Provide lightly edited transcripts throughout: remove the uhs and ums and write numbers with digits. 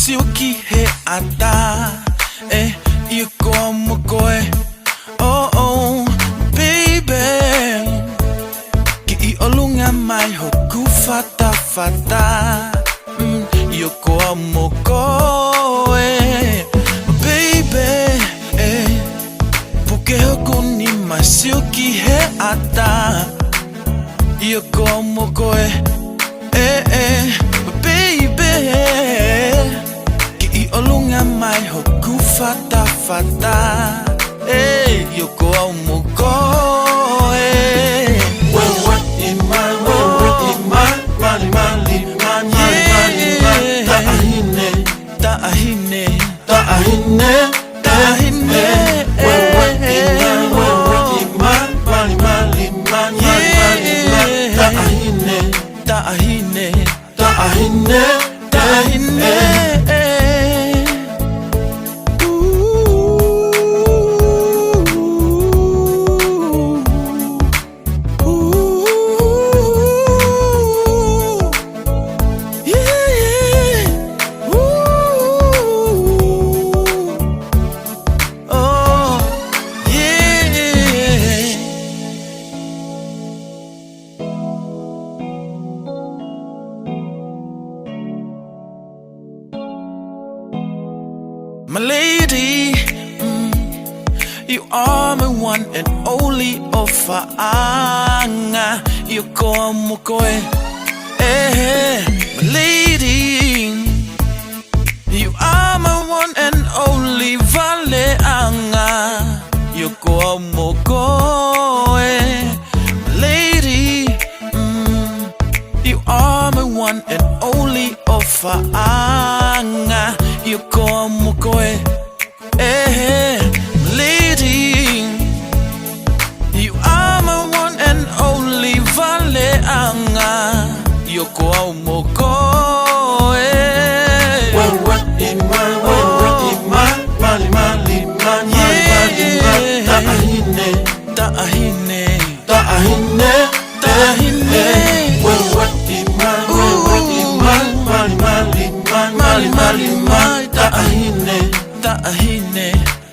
silky he ata you como koe oh baby ki I olunga mai hoku fata you como koe baby puke hoku ni mai silky he ata you como koe baby ki I olunga mai hoku fata you como koe My lady, you are my one and only offer. You como koe, my lady, you are my one and only vale anga. You como koe, my lady, you are my one and only offer. You como koe, lady, you are my one and only vale anga. You como koe.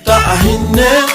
Tahine